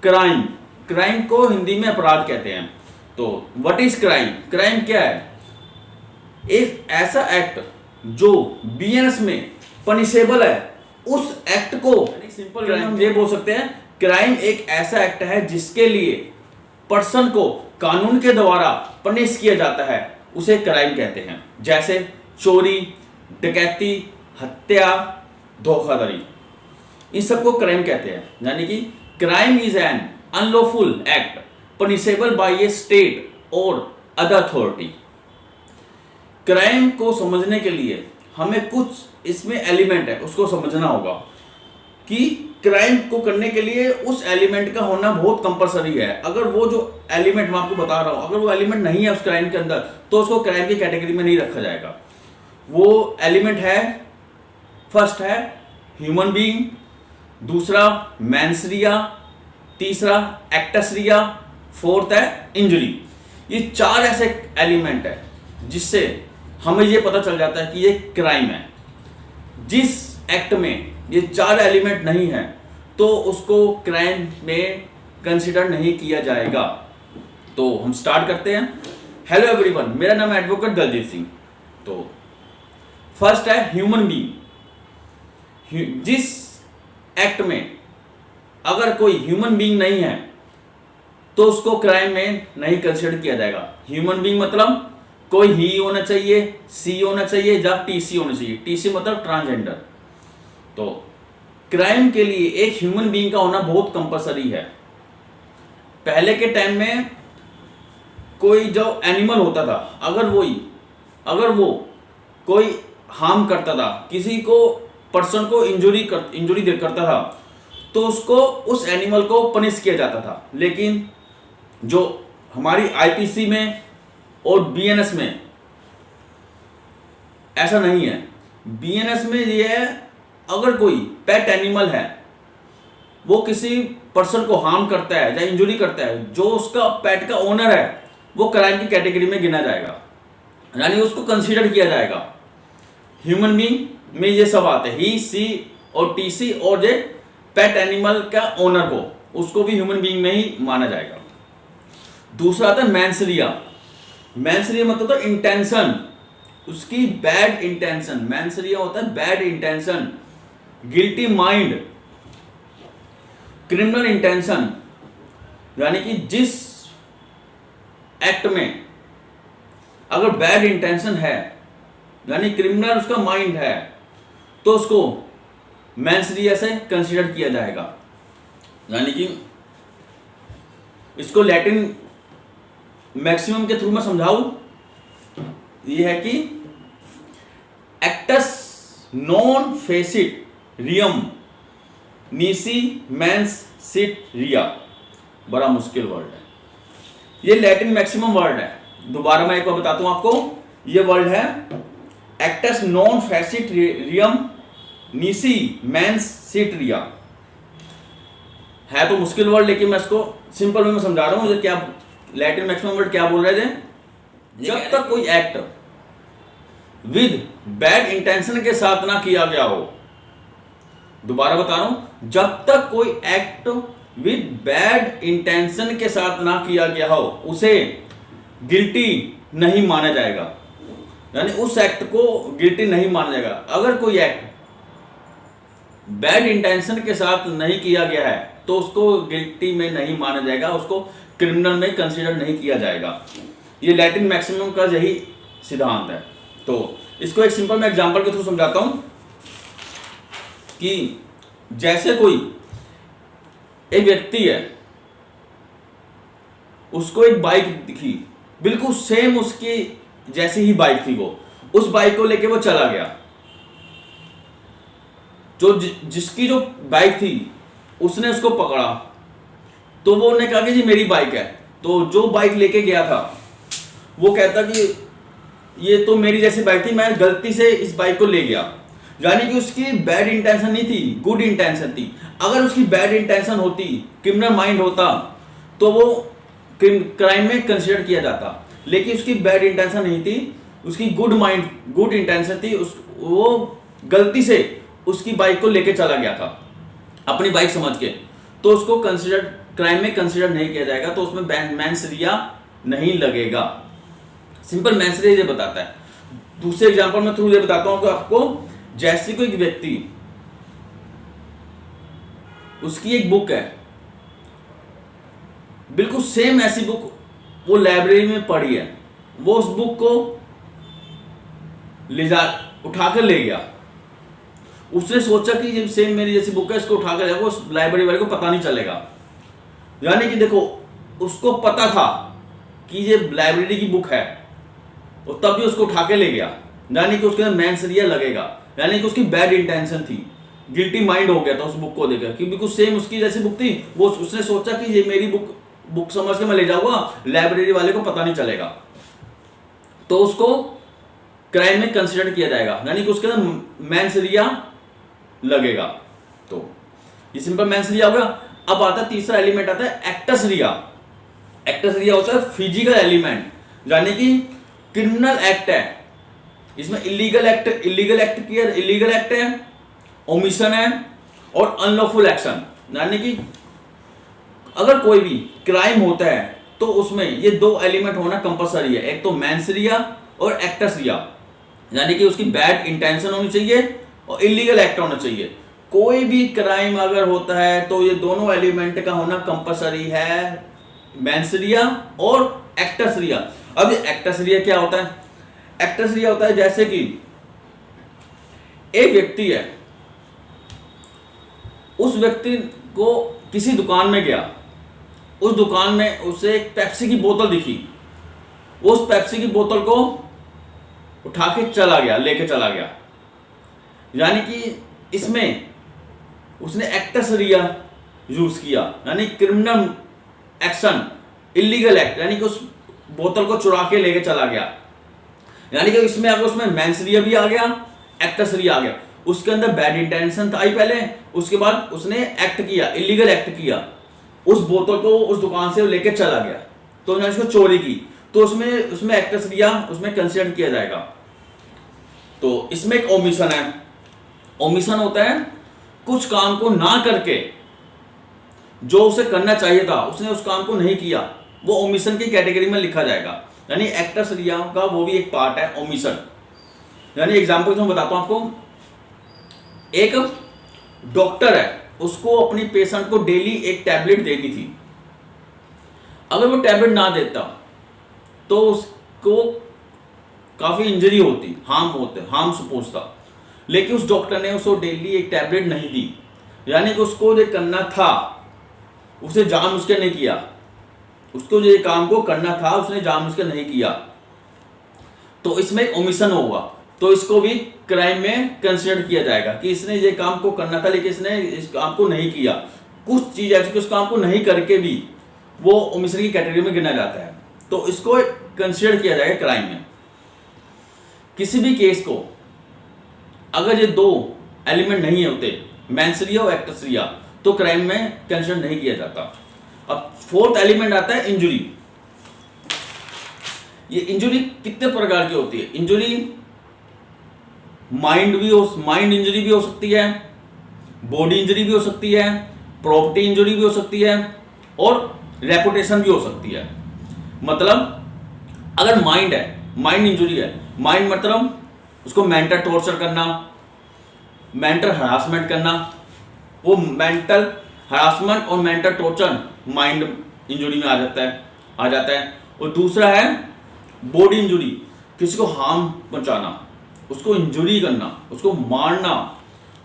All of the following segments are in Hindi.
क्राइम, क्राइम को हिंदी में अपराध कहते हैं। तो व्हाट इज क्राइम? क्राइम क्या है? एक ऐसा एक्ट जो बीएनएस में पनिशेबल है, उस एक्ट को सिंपल हम ये बोल सकते हैं, क्राइम एक ऐसा एक्ट है जिसके लिए पर्सन को कानून के द्वारा पनिश किया जाता है, उसे क्राइम कहते हैं। जैसे चोरी, डकैती, हत्या, धोखाधड़ी, इन सबको क्राइम कहते हैं। यानी कि crime is an unlawful act punishable by a state और अदर अथॉरिटी। क्राइम को समझने के लिए हमें कुछ इसमें एलिमेंट है, उसको समझना होगा कि क्राइम को करने के लिए उस एलिमेंट का होना बहुत कंपलसरी है। अगर वो जो एलिमेंट मैं आपको बता रहा हूं, अगर वो एलिमेंट नहीं है उस क्राइम के अंदर, तो उसको क्राइम की कैटेगरी में नहीं रखा जाएगा। वो एलिमेंट है, फर्स्ट है ह्यूमन बीइंग, दूसरा मैंसरिया, तीसरा एक्टसरिया, फोर्थ है इंजरी। ये चार ऐसे एलिमेंट है जिससे हमें ये पता चल जाता है कि ये क्राइम है। जिस एक्ट में ये चार एलिमेंट नहीं है तो उसको क्राइम में कंसिडर नहीं किया जाएगा। तो हम स्टार्ट करते हैं। हेलो एवरीवन, मेरा नाम है एडवोकेट दलजीत सिंह। तो फर्स्ट है ह्यूमन बीइंग। जिस एक्ट में अगर कोई ह्यूमन बीइंग नहीं है तो उसको क्राइम में नहीं कंसिडर किया जाएगा। ह्यूमन बीइंग मतलब कोई ही होना चाहिए, सी होना चाहिए या टीसी होना चाहिए। टीसी मतलब ट्रांसजेंडर। तो क्राइम के लिए एक ह्यूमन बीइंग का होना बहुत कंपलसरी है। पहले के टाइम में कोई जो एनिमल होता था, अगर वो कोई हार्म करता था, किसी को पर्सन को इंजुरी करता था, तो उसको उस एनिमल को पनिश किया जाता था। लेकिन जो हमारी आईपीसी में और बीएनएस में ऐसा नहीं है। बीएनएस में ये है, अगर कोई पेट एनिमल है, वो किसी पर्सन को हार्म करता है या इंजुरी करता है, जो उसका पेट का ओनर है, वो क्राइम की कैटेगरी में गिना जाएगा, यानी उसको कंसीडर किया जाएगा। ह्यूमन बीइंग में ये सब आते हैं, ही, सी और टीसी, और ये पेट एनिमल का ओनर को, उसको भी ह्यूमन बीइंग में ही माना जाएगा। दूसरा आता है मैंसरिया। मैंसरिया मतलब इंटेंशन, उसकी बैड इंटेंशन। मैंसरिया होता है bad intention, guilty mind, criminal intention. यानी कि जिस एक्ट में अगर बैड इंटेंशन है, यानी क्रिमिनल उसका माइंड है, तो उसको मैंसरिया से कंसीडर किया जाएगा। यानी कि इसको लैटिन मैक्सिमम के थ्रू मैं समझाऊं, यह है कि acts non face it रियम नीसी mains seat रिया। बड़ा मुश्किल वर्ड है, ये लैटिन मैक्सिमम वर्ड है। दोबारा मैं एक बार बताता हूं आपको, ये वर्ड है acts non face it रियम नीसी mains seat रिया। है तो मुश्किल वर्ड, लेकिन मैं इसको सिंपल वे में समझा रहा हूं। मुझे क्या लैटिन मैक्सिमम वर्ड क्या बोल रहे थे? जब तक कोई एक्ट विद बैड इंटेंशन के साथ ना किया गया हो, दोबारा बता रहा हूं, जब तक कोई एक्ट विद बैड इंटेंशन के साथ ना किया गया हो, उसे गिल्टी नहीं माना जाएगा। यानी उस एक्ट को गिल्टी नहीं माना जाएगा। अगर कोई एक्ट बैड इंटेंशन के साथ नहीं किया गया है तो उसको गिल्टी में नहीं माना जाएगा, उसको क्रिमिनल में कंसीडर नहीं किया जाएगा। ये लैटिन मैक्सिमम का यही सिद्धांत है। तो इसको एक सिंपल मैं एग्जांपल के थ्रू समझाता हूं कि जैसे कोई एक व्यक्ति है, उसको एक बाइक दिखी, बिल्कुल सेम उसकी जैसी ही बाइक थी, वो उस बाइक को लेके वो चला गया। जो जिसकी जो बाइक थी उसने उसको पकड़ा, तो वो ने कहा कि जी मेरी बाइक है। तो जो बाइक लेके गया था वो कहता कि ये तो मेरी जैसी बाइक थी, मैं गलती से इस बाइक को ले गया। यानी कि उसकी बैड इंटेंशन नहीं थी, गुड इंटेंशन थी। अगर उसकी बैड इंटेंशन होती, क्रिमिनल माइंड होता, तो वो क्राइम में कंसीडर किया जाता। लेकिन उसकी बैड इंटेंशन नहीं थी, उसकी गुड इंटेंशन थी। वो गलती से उसकी बाइक को लेके चला गया था, अपनी बाइक समझ के। तो उसको कंसिडर क्राइम में कंसिडर नहीं किया जाएगा, तो उसमें मैंसरिया नहीं लगेगा। सिंपल मैंसरिया ये बताता है। दूसरे एग्जांपल में थ्रू ये बताता हूं कि आपको, जैसे कोई व्यक्ति, उसकी एक बुक है, बिल्कुल सेम ऐसी बुक वो लाइब्रेरी में पड़ी है, वो उस बुक को उठाकर ले गया। उसने सोचा कि ये सेम मेरी जैसी बुक है, इसको उठाकर जाएगा, उस लाइब्रेरी वाले को पता नहीं चलेगा। यानी कि देखो, उसको पता था कि ये लाइब्रेरी की बुक है और तब भी उसको उठा के ले गया, यानी कि उसके अंदर मैंसरिया लगेगा। यानी कि उसकी बैड इंटेंशन थी, गिल्टी माइंड हो गया था उस बुक को देखकर, क्योंकि बिल्कुल सेम उसकी जैसी बुक थी, वो उसने सोचा कि ये मेरी बुक समझ के मैं ले जाऊंगा, लाइब्रेरी वाले को पता नहीं चलेगा, तो उसको क्राइम में कंसिडर किया जाएगा, यानी कि उसके अंदर मैंसरिया लगेगा। तो ये सिंपल मैंसरिया हो गया। अब आता है तीसरा एलिमेंट, आता है एक्टस रिया। एक्टस रिया होता है फिजिकल एलिमेंट, यानी कि क्रिमिनल एक्ट है, इसमें इलीगल एक्ट है, ओमिशन है और अनलॉफुल एक्शन। यानी कि अगर कोई भी क्राइम होता है तो उसमें ये दो एलिमेंट होना कंपलसरी है, एक तो मैंसरिया और एक्टस रिया, यानी कि उसकी बैड इंटेंशन होनी चाहिए और इलीगल एक्ट होना चाहिए। कोई भी क्राइम अगर होता है तो ये दोनों एलिमेंट का होना कंपलसरी है, मैंसरिया और एक्टस रिया। अब ये एक्टस रिया क्या होता है? एक्टस रिया होता है जैसे कि एक व्यक्ति है, उस व्यक्ति को किसी दुकान में गया, उस दुकान में उसे एक पेप्सी की बोतल दिखी, उस पेप्सी की बोतल को उठा के चला गया, लेके चला गया, यानी कि इसमें उसने एक्टस रिया यूज किया, यानी क्रिमिनल एक्शन, इलीगल एक्ट, यानी कि उस बोतल को चुरा के लेके चला गया। यानी कि इसमें अगर उसमें मैंसरिया भी आ गया, एक्टस रिया आ गया, उसके अंदर बैड इंटेंशन आई पहले, उसके बाद उसने एक्ट किया, इलीगल एक्ट किया, उस बोतल को उस दुकान से लेके चला गया, तो उन्होंने उसको चोरी की, तो उसमें एक्टस रिया उसमें कंसिडर किया जाएगा। तो इसमें एक ओमिशन है। ओमिशन होता है कुछ काम को ना करके जो उसे करना चाहिए था उसने उस काम को नहीं किया, वो ओमिशन की कैटेगरी में लिखा जाएगा। यानी एक्टस रिया का वो भी एक पार्ट है ओमिशन। यानी एग्जांपल मैं बताता हूं आपको, एक डॉक्टर है, उसको अपनी पेशेंट को डेली एक टैबलेट देनी थी, अगर वो टैबलेट ना देता तो उसको काफी इंजरी होती, हार्म पहुंचता, लेकिन उस डॉक्टर ने उसको डेली एक टैबलेट नहीं दी, यानी कि उसको जो करना था उसे जानबूझ के नहीं किया, उसको जो काम को करना था उसने जानबूझ के नहीं किया, तो इसमें एक ओमिशन होगा, तो इसको भी क्राइम में कंसिडर किया जाएगा कि इसने ये काम को करना था लेकिन इसने इस काम को नहीं किया। कुछ चीज ऐसी उस काम को नहीं करके भी वो ओमिशन की कैटेगरी में गिना जाता है, तो इसको कंसिडर किया जाएगा क्राइम में। किसी भी केस को अगर ये दो एलिमेंट नहीं होते, मैंसरिया और एक्टस रिया, तो क्राइम में कंसिडर नहीं किया जाता। अब फोर्थ एलिमेंट आता है इंजुरी। ये इंजुरी कितने प्रकार की होती है? इंजुरी माइंड इंजरी भी हो सकती है, बॉडी इंजरी भी हो सकती है, प्रॉपर्टी इंजरी भी हो सकती है और रेपुटेशन भी हो सकती है। मतलब अगर माइंड है, माइंड इंजरी है, माइंड मतलब उसको मेंटल टॉर्चर करना, मेंटल हरासमेंट करना, वो मेंटल हरासमेंट और मेंटल टॉर्चर माइंड इंजरी में आ जाता है। और दूसरा है बॉडी इंजरी, किसी को हार्म पहुंचाना, उसको इंजरी करना, उसको मारना,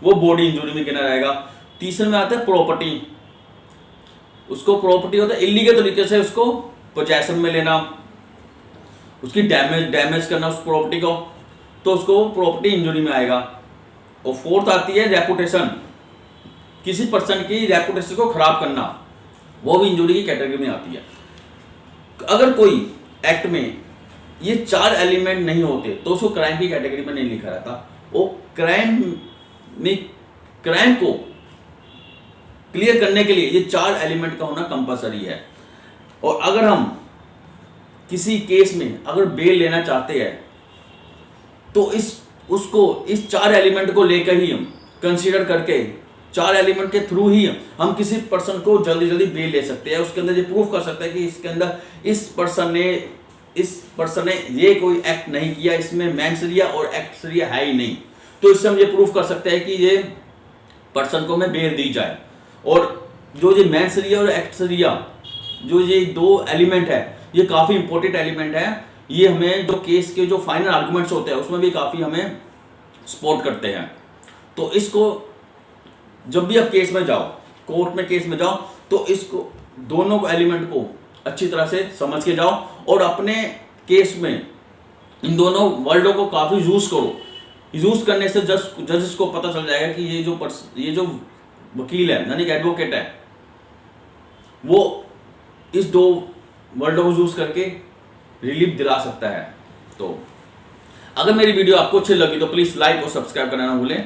वो बॉडी इंजरी में गिना जाएगा। तीसरे में आता है प्रॉपर्टी। उसको प्रॉपर्टी होता है इलीगल तरीके से उसको पोजेशन में लेना, उसकी डैमेज करना उस प्रॉपर्टी को, तो उसको प्रॉपर्टी इंजरी में आएगा। और फोर्थ आती है रेपुटेशन, किसी पर्सन की रेपुटेशन को खराब करना, वो भी इंजरी की कैटेगरी में आती है। अगर कोई एक्ट में ये चार एलिमेंट नहीं होते तो उसको क्राइम की कैटेगरी में नहीं लिखा जाता। वो क्राइम को क्लियर करने के लिए ये चार एलिमेंट का होना कंपलसरी है। और अगर हम किसी केस में अगर बेल लेना चाहते हैं तो इस चार एलिमेंट को लेकर ही हम कंसीडर करके 4 एलिमेंट के थ्रू ही हम किसी पर्सन को जल्दी जल्दी बेल ले सकते हैं, उसके अंदर ये प्रूफ कर सकते हैं कि इसके अंदर इस पर्सन ने ये कोई एक्ट नहीं किया, इसमें मैनसरिया और एक्टसरिया है ही नहीं। तो इससे हम ये प्रूफ कर सकते हैं कि ये पर्सन को हमें बेल दी जाए। और जो ये मैनसरिया और एक्टसरिया जो ये 2 एलिमेंट है, ये काफ़ी इंपॉर्टेंट एलिमेंट है। ये हमें जो केस के जो फाइनल आर्गुमेंट्स होते हैं उसमें भी काफ़ी हमें सपोर्ट करते हैं। तो इसको जब भी आप केस में जाओ, कोर्ट में केस में जाओ, तो इसको दोनों एलिमेंट को अच्छी तरह से समझ के जाओ और अपने केस में इन दोनों वर्डों को काफ़ी यूज़ करो। यूज़ करने से जजेस को पता चल जाएगा कि ये जो वकील है यानी कि एडवोकेट है, वो इस 2 वर्डों को यूज़ करके रिलीफ दिला सकता है। तो अगर मेरी वीडियो आपको अच्छी लगी तो प्लीज़ लाइक और सब्सक्राइब करना ना भूलें।